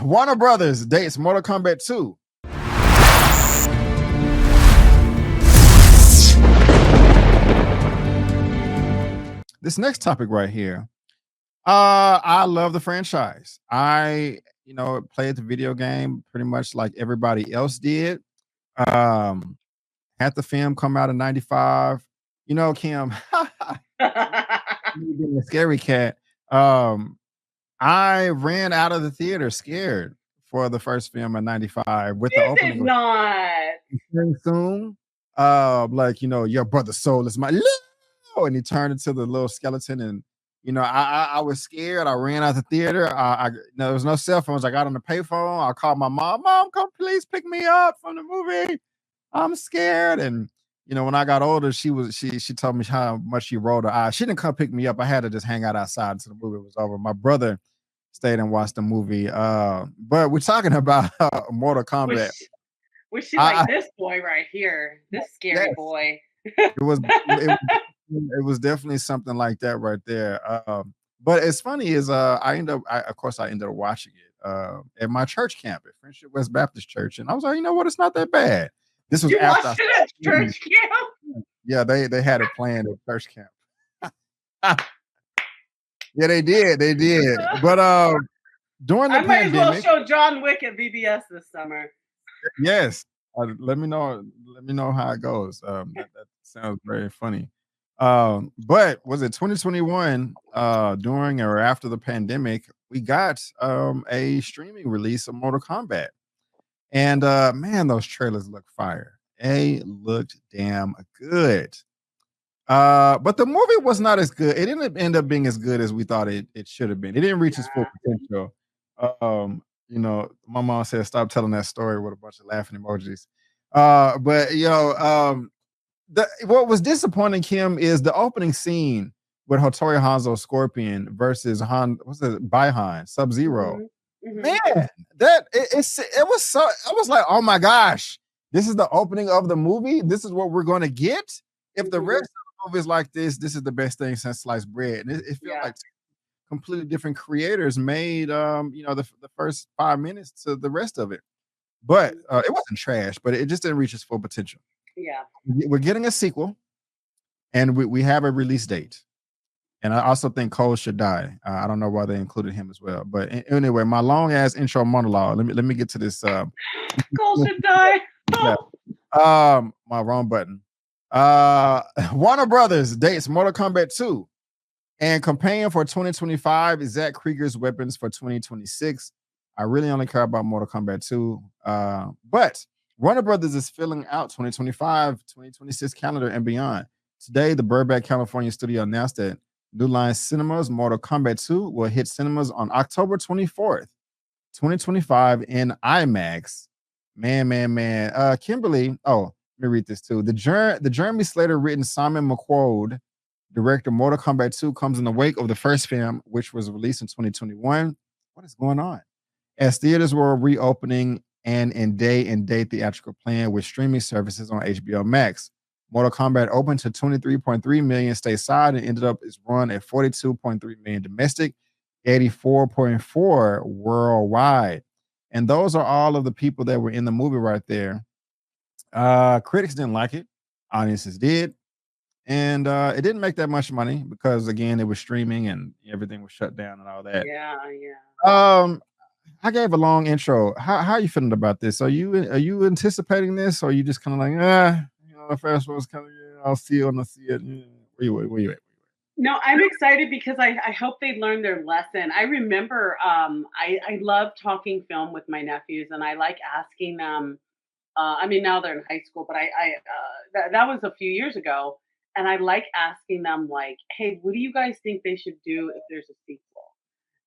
Warner Brothers dates Mortal Kombat 2. This next topic right here. I love the franchise. Played the video game pretty much like everybody else did. Um, had the film come out in 95. Kim, me being a scary cat. I ran out of the theater scared for the first film in 95 with the You did opening of not. Shang Tsung. Your brother's soul is my and he turned into the little skeleton and I was scared. I ran out the theater. There was no cell phones. I got on the payphone. I called my mom. Mom, come please pick me up from the movie. I'm scared. And when I got older, she told me how much she rolled her eyes. She didn't come pick me up. I had to just hang out outside until the movie was over. My brother stayed and watched the movie. But we're talking about Mortal Kombat. Was was she I, like this boy right here? This scary yes, boy. it was definitely something like that right there. But it's funny is I ended up watching it at my church camp at Friendship West Baptist Church, and I was like, you know what, it's not that bad. This was You after I watched it started at streaming. church camp? Yeah, they had it planned at church camp. Yeah, they did. But during the I might as well pandemic, show John Wick at VBS this summer. yes. Let me know how it goes. That sounds very funny. But was it 2021, during or after the pandemic, we got a streaming release of Mortal Kombat. And man, those trailers look fire. They looked damn good. But the movie was not as good. It didn't end up being as good as we thought it should have been. It didn't reach its full potential. My mom said stop telling that story with a bunch of laughing emojis. But what was disappointing, Kim, is the opening scene with Hattori Hanzo Scorpion versus what's it, Baihan Sub Zero. Mhm. Mhm. Man, it was like, oh my gosh, this is the opening of the movie. This is what we're going to get. If the rest Mhm. of the movie is like this is the best thing since sliced bread. And it feels Yeah. like completely different creators made the first 5 minutes to the rest of it. But Mhm. it wasn't trash, but it just didn't reach its full potential. Yeah. We're getting a sequel, and we have a release date. And I also think Cole should die. I don't know why they included him as well. But anyway, my long ass intro monologue. Let me get to this. Cole should die. Yeah. My wrong button. Warner Brothers dates Mortal Kombat 2 and campaign for 2025 is Zack Krieger's weapons for 2026. I really only care about Mortal Kombat 2. But Warner Brothers is filling out 2025, 2026 calendar and beyond. Today, the Burbank, California studio announced that New Line Cinemas Mortal Kombat 2 will hit cinemas on October 24th, 2025 in IMAX. Man. Kimberly, oh, let me read this too. The Jeremy Slater written Simon McQuoid director Mortal Kombat 2 comes in the wake of the first film, which was released in 2021. What is going on? As theaters were reopening and in day theatrical plan with streaming services on HBO Max. Mortal Kombat opened to 23.3 million stateside and ended up its run at 42.3 million domestic, 84.4 worldwide. And those are all of the people that were in the movie right there. Critics didn't like it, audiences did. And it didn't make that much money because again, it was streaming and everything was shut down and all that. Yeah, yeah. Um, I gave a long intro. How are you feeling about this? Are you anticipating this, or are you just kind of like, the first one's kind of, I'll see it when I see it. Yeah. Where you at? No, I'm excited because I hope they learn their lesson. I remember I love talking film with my nephews and I like asking them. I mean, now they're in high school, but that was a few years ago, and I like asking them like, "Hey, what do you guys think they should do if there's a sequel?"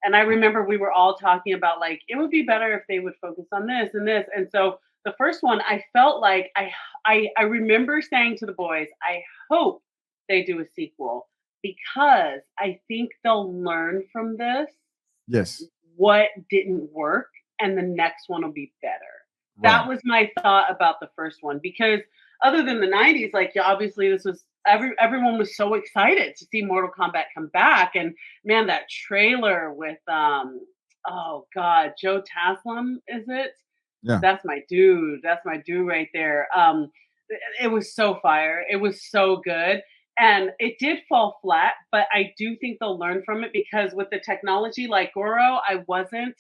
And I remember we were all talking about like it would be better if they would focus on this and this. And so the first one, I felt like I remember saying to the boys, I hope they do a sequel because I think they'll learn from this Yes. what didn't work and the next one will be better. That Right. was my thought about the first one because other than the 90s, like yeah, obviously this was everyone was so excited to see Mortal Kombat come back. And man, that trailer with oh god, Joe Taslim, is it? Yeah. That's my dude. That's my dude right there. It was so fire. It was so good. And it did fall flat, but I do think they'll learn from it because with the technology like Goro, I wasn't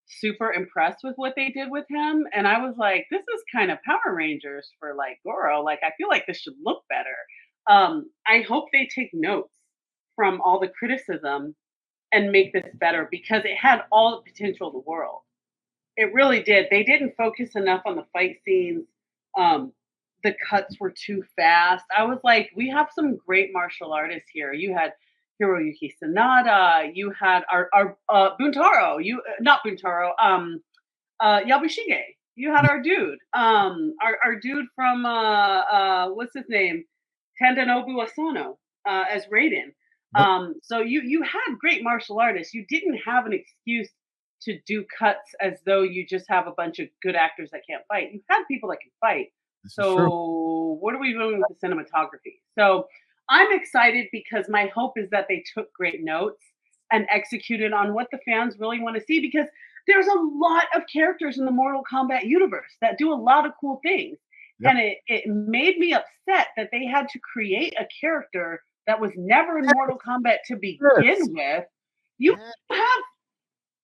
super impressed with what they did with him. And I was like, this is kind of Power Rangers for like Goro. Like, I feel like this should look better. I hope they take notes from all the criticism and make this better because it had all the potential in the world. It really did. They didn't focus enough on the fight scenes. Um, the cuts were too fast. I was like, we have some great martial artists here. You had Hiroyuki Sanada. You had our Buntaro. You not Buntaro. Yabushige. You had our dude. Our dude from what's his name? Tandanobu Asano as Raiden. But So you had great martial artists. You didn't have an excuse to do cuts as though you just have a bunch of good actors that can't fight. You had people that can fight. this is true. So what are we doing with the cinematography? So I'm excited because my hope is that they took great notes and executed on what the fans really want to see because there's a lot of characters in the Mortal Kombat universe that do a lot of cool things. Yep. And it made me upset that they had to create a character that was never in Mortal Kombat to Yes. begin with. You Yeah. have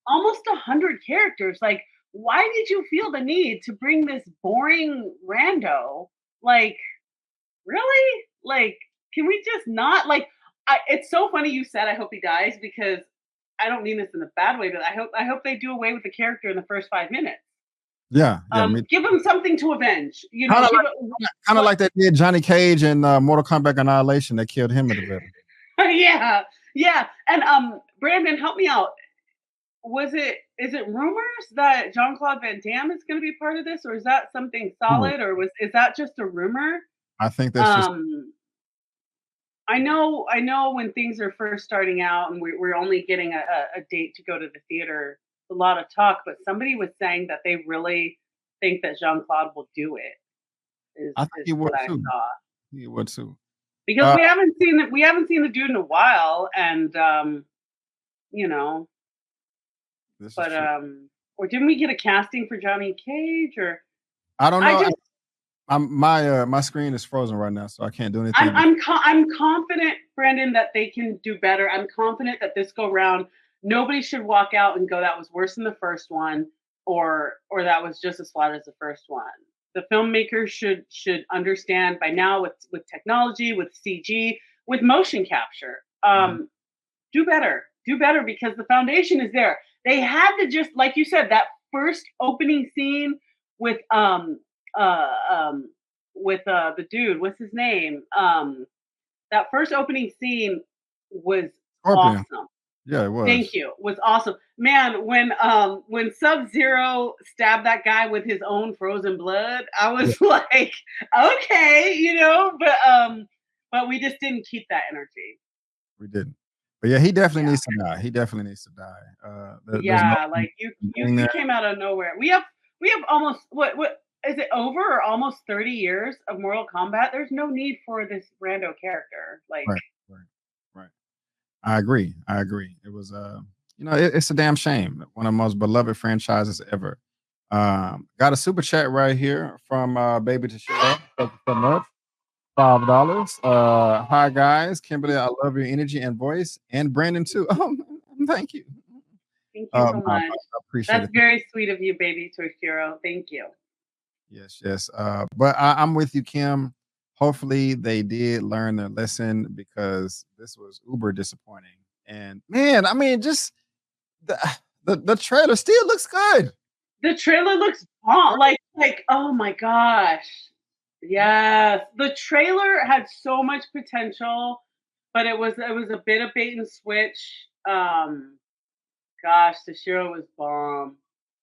almost 100 characters. Like, why did you feel the need to bring this boring rando? Like, really? Like, can we just not? Like, it's so funny you said I hope he dies because I don't mean this in a bad way, but I hope they do away with the character in the first 5 minutes. Yeah. Yeah. Me Give him something to avenge. You kind know, of give like it kind of what like they did Johnny Cage in Mortal Kombat Annihilation. They killed him at the very. yeah. Yeah. And Brandon, help me out. Was it is it rumors that Jean Claude Van Damme is going to be part of this, or is that something Ooh, solid, or was is that just a rumor? I think that's just Um, I know when things are first starting out and we're only getting a date to go to the theater, a lot of talk, but somebody was saying that they really think that Jean Claude will do it. Is I think is he would what I too. saw He would too. because Uh, we haven't seen the dude in a while, and you know, this is but true. or didn't we get a casting for Johnny Cage or I don't I know. just My screen is frozen right now, so I can't do anything. I'm confident, Brandon, that they can do better. I'm confident that this go round, nobody should walk out and go, "That was worse than the first one," or "That was just as flat as the first one." The filmmakers should understand by now with technology, with CG, with motion capture. Mhm. Do better because the foundation is there. They had to just like you said that first opening scene with uh um the dude, what's his name? That first opening scene was Scorpion. awesome. Yeah, it Thank was. you. Was awesome. Man, when Sub-Zero stabbed that guy with his own frozen blood, I Yeah, was like, okay, but we just didn't keep that energy. we didn't. But yeah, he definitely Yeah. needs to die. He definitely needs to die. There's no Yeah, point like you in you being you there. came out of nowhere. We have almost what is it over or almost 30 years of Mortal Kombat? There's no need for this rando character. Like, Right, right, right. I agree. I agree. It was it's a damn shame. One of the most beloved franchises ever. Got a super chat right here from Baby Tashira. Thank you so much. $5. Hi guys, Kimberly. I love your energy and voice, and Brandon too. Thank you. thank you so I much. appreciate That's it. very sweet of you, baby Toshiro. Thank you. Yes, yes. But I'm with you, Kim. Hopefully, they did learn their lesson because this was uber disappointing. And man, I mean, just the the trailer still looks good. The trailer looks bomb. Like oh my gosh. Yes. The trailer had so much potential, but it was a bit of bait and switch. Gosh, Toshiro was bomb.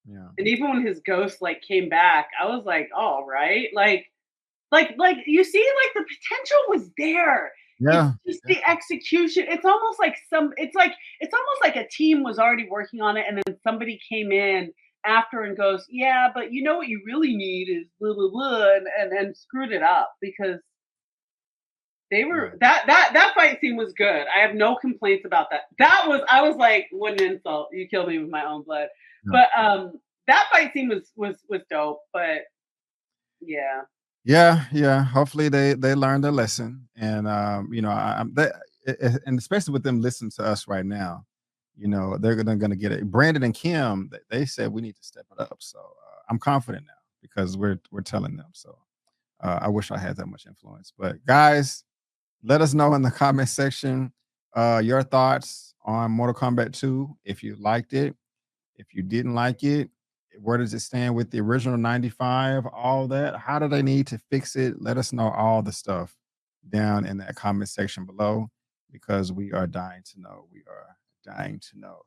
Yeah, And even when his ghost like came back, I was like, all right. Like you see, like the potential was there. It's yeah, just yeah. the execution. It's almost like a team was already working on it, and then somebody came in after and goes, yeah, but you know what you really need is blah blah blah, and screwed it up because They Yeah. were that fight scene was good. I have no complaints about that. That was I was like, what an insult. You killed me with my own blood. Yeah. But that fight scene was dope. But yeah. Yeah, yeah. Hopefully they learned their lesson, and I'm that, and especially with them listening to us right now, they're gonna get it. Brandon and Kim, they said we need to step it up, so I'm confident now because we're telling them. So I wish I had that much influence, but guys, let us know in the comment section your thoughts on Mortal Kombat 2. If you liked it, if you didn't like it, where does it stand with the original 95? All that. How do they need to fix it? Let us know all the stuff down in that comment section below because we are dying to know. We are dying to know.